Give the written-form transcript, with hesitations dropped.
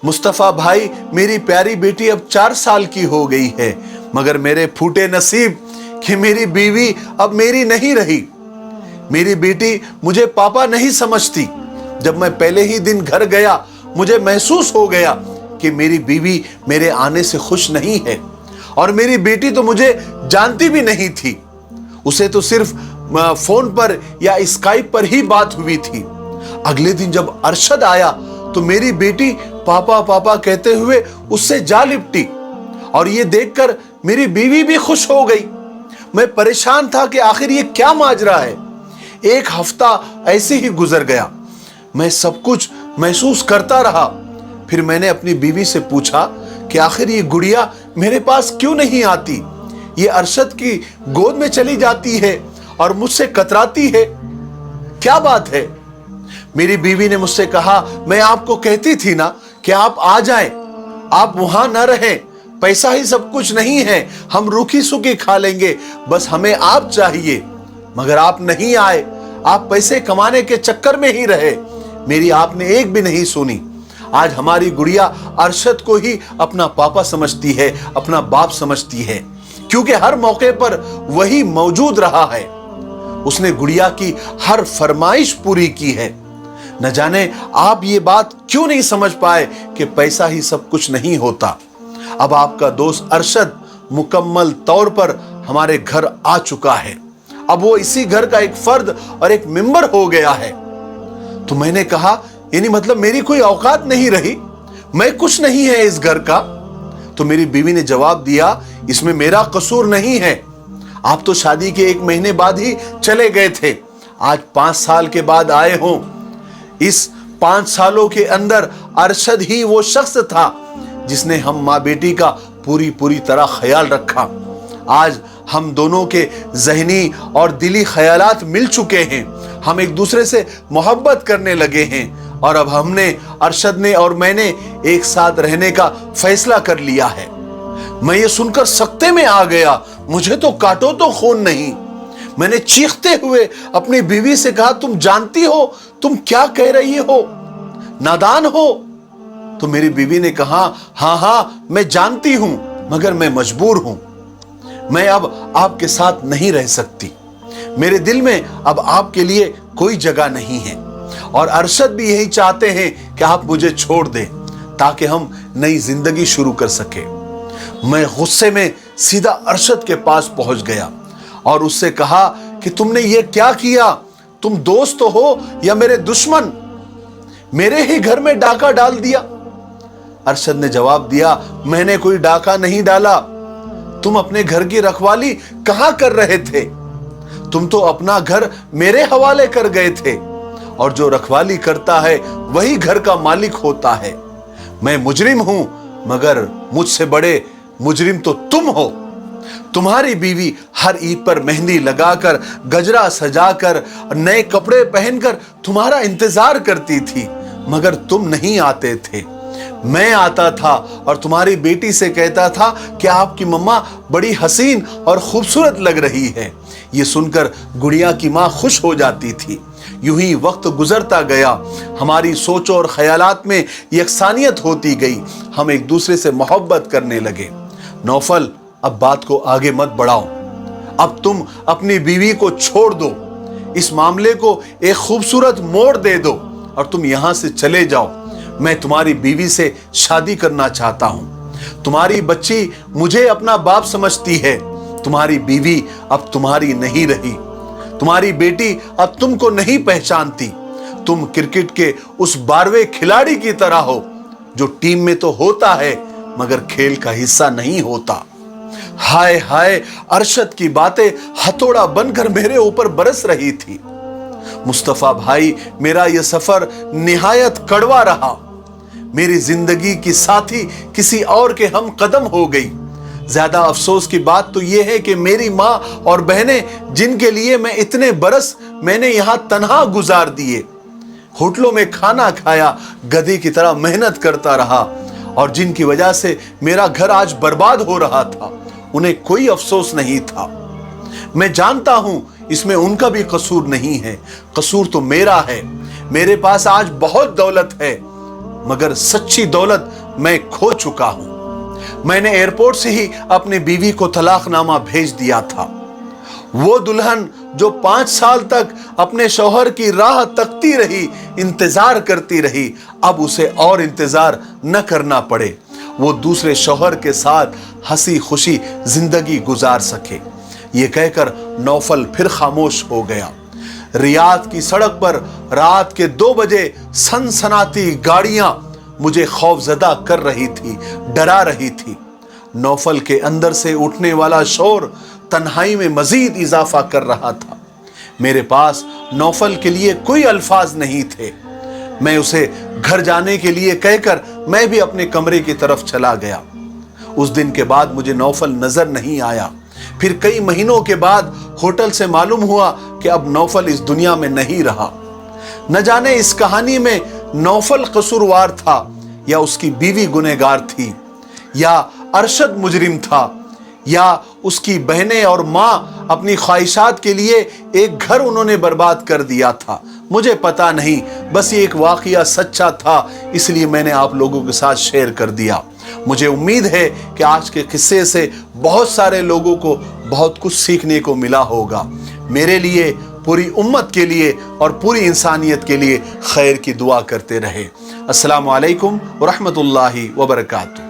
मुस्तफ़ा भाई, मेरी प्यारी बेटी अब 4 साल की हो गई है, मगर मेरे फूटे नसीब कि मेरी बीवी अब मेरी नहीं रही। मेरी बेटी मुझे पापा नहीं समझती। जब मैं पहले ही दिन घर गया, मुझे महसूस हो गया कि मेरी बीवी मेरे आने से खुश नहीं है, और मेरी बेटी तो मुझे जानती भी नहीं थी। उसे तो सिर्फ फोन पर या स्काइप पर ही बात हुई थी। अगले दिन जब अरशद आया तो मेरी बेटी पापा पापा कहते हुए उससे जा लिपटी, और ये देखकर मेरी बीवी भी खुश हो गई। मैं परेशान था कि आखिर ये क्या माजरा है। 1 हफ्ता ऐसे ही गुजर गया। मैं सब कुछ महसूस करता रहा। फिर मैंने अपनी बीवी से पूछा कि आखिर ये गुड़िया मेरे पास क्यों नहीं आती? ये अरशद की गोद में चली जाती है और मुझसे कतराती है, क्या बात है? मेरी बीवी ने मुझसे कहा, मैं आपको कहती थी ना कि आप आ जाएं, आप वहां न रहें, पैसा ही सब कुछ नहीं है, हम रूखी सूखी खा लेंगे, बस हमें आप चाहिए। मगर आप नहीं आए, आप पैसे कमाने के चक्कर में ही रहे, मेरी आपने एक भी नहीं सुनी। आज हमारी गुड़िया अरशद को ही अपना पापा समझती है, अपना बाप समझती है, क्योंकि हर मौके पर वही मौजूद रहा है। उसने गुड़िया की हर फरमाइश पूरी की है। न जाने आप ये बात क्यों नहीं समझ पाए कि पैसा ही सब कुछ नहीं होता। अब आपका दोस्त अरशद मुकम्मल तौर पर हमारे घर आ चुका है। अब वो इसी घर का एक फर्द और एक मेंबर हो गया है। तो मैंने कहा, यानी मतलब मेरी कोई औकात नहीं रही, मैं कुछ नहीं है इस घर का? तो मेरी बीवी ने जवाब दिया, इसमें मेरा कसूर नहीं है। आप तो शादी के 1 महीने बाद ही चले गए थे, आज 5 साल के बाद आए हो। इस 5 सालों के अंदर अरशद ही वो शख्स था जिसने हम माँ बेटी का पूरी तरह ख्याल रखा। आज हम दोनों के ज़हनी और दिली ख्यालात मिल चुके हैं, हम एक दूसरे से मोहब्बत करने लगे हैं, और अब हमने, अरशद ने और मैंने एक साथ रहने का फैसला कर लिया है। मैं ये सुनकर सख्ते में आ गया, मुझे तो काटो तो खून नहीं। मैंने चीखते हुए अपनी बीवी से कहा, तुम जानती हो तुम क्या कह रही हो? नादान हो? तो मेरी बीवी ने कहा, हाँ मैं जानती हूं, मगर मैं मजबूर हूं। मैं अब आपके साथ नहीं रह सकती। मेरे दिल में अब आपके लिए कोई जगह नहीं है, और अरशद भी यही चाहते हैं कि आप मुझे छोड़ दें ताकि हम नई जिंदगी शुरू कर सके। मैं गुस्से में सीधा अरशद के पास पहुंच गया और उससे कहा कि तुमने ये क्या किया? तुम दोस्त हो या मेरे दुश्मन? मेरे ही घर में डाका डाल दिया। अरशद ने जवाब दिया, मैंने कोई डाका नहीं डाला। तुम अपने घर की रखवाली कहां कर रहे थे? तुम तो अपना घर मेरे हवाले कर गए थे, और जो रखवाली करता है वही घर का मालिक होता है। मैं मुजरिम हूं, मगर मुझसे बड़े मुजरिम तो तुम हो। तुम्हारी बीवी हर ईद पर मेहंदी लगाकर, गजरा सजाकर, नए कपड़े पहनकर तुम्हारा इंतजार करती थी, मगर तुम नहीं आते थे। मैं आता था और तुम्हारी बेटी से कहता था कि आपकी मम्मा बड़ी हसीन और खूबसूरत लग रही है। ये सुनकर गुड़िया की माँ खुश हो जाती थी। यूं ही वक्त गुजरता गया, हमारी सोचों और ख्यालात में यकसानियत होती गई, हम एक दूसरे से मोहब्बत करने लगे। नौफल, अब बात को आगे मत बढ़ाओ, अब तुम अपनी बीवी को छोड़ दो, इस मामले को एक खूबसूरत मोड़ दे दो और तुम यहां से चले जाओ। मैं तुम्हारी बीवी से शादी करना चाहता हूं। तुम्हारी बच्ची मुझे अपना बाप समझती है। तुम्हारी बीवी अब तुम्हारी नहीं रही। तुम्हारी बेटी अब तुमको नहीं पहचानती। तुम क्रिकेट के उस 12वें खिलाड़ी की तरह हो जो टीम में तो होता है मगर खेल का हिस्सा नहीं होता। हाय हाय, अरशद की बातें हथौड़ा बनकर मेरे ऊपर बरस रही थी। मुस्तफा भाई, मेरा यह सफर निहायत कड़वा रहा। मेरी जिंदगी की साथी किसी और के हम कदम हो गई। ज्यादा अफसोस की बात तो यह है कि मेरी माँ और बहनें, जिनके लिए मैं इतने बरस मैंने यहां तन्हा गुजार दिए, होटलों में खाना खाया, गधे की तरह मेहनत करता रहा, और जिनकी वजह से मेरा घर आज बर्बाद हो रहा था, उन्हें कोई अफसोस नहीं था। मैं जानता हूं इसमें उनका भी कसूर नहीं है, कसूर तो मेरा है। मेरे पास आज बहुत दौलत है, मगर सच्ची दौलत मैं खो चुका हूं। मैंने एयरपोर्ट से ही अपनी बीवी को तलाकनामा भेज दिया था। वो दुल्हन जो 5 साल तक अपने शौहर की राह तकती रही, इंतजार करती रही, अब उसे और इंतजार न करना पड़े, वो दूसरे शौहर के साथ हंसी खुशी जिंदगी गुजार सके। ये कहकर नौफल फिर खामोश हो गया। रियाद की सड़क पर रात के 2 बजे सनसनाती गाड़ियां मुझे खौफजदा कर रही थी, डरा रही थी। नौफल के अंदर से उठने वाला शोर तन्हाई में मजीद इजाफा कर रहा था। मेरे पास नौफल के लिए कोई अल्फाज नहीं थे। मैं उसे घर जाने के लिए कहकर मैं भी अपने कमरे की तरफ चला गया। उस दिन के बाद मुझे नौफल नजर नहीं आया। फिर कई महीनों के बाद होटल से मालूम हुआ कि अब नौफल इस दुनिया में नहीं रहा। न जाने इस कहानी में नौफल कसूरवार था या उसकी बीवी गुनहगार थी, या अरशद मुजरिम था, या उसकी बहनें और माँ अपनी ख्वाहिशात के लिए एक घर उन्होंने बर्बाद कर दिया था। मुझे पता नहीं, बस ये एक वाकया सच्चा था, इसलिए मैंने आप लोगों के साथ शेयर कर दिया। मुझे उम्मीद है कि आज के किस्से से बहुत सारे लोगों को बहुत कुछ सीखने को मिला होगा। मेरे लिए, पूरी उम्मत के लिए और पूरी इंसानियत के लिए खैर की दुआ करते रहे। अस्सलामु अलैकुम व रहमतुल्लाहि व बरकातुहू।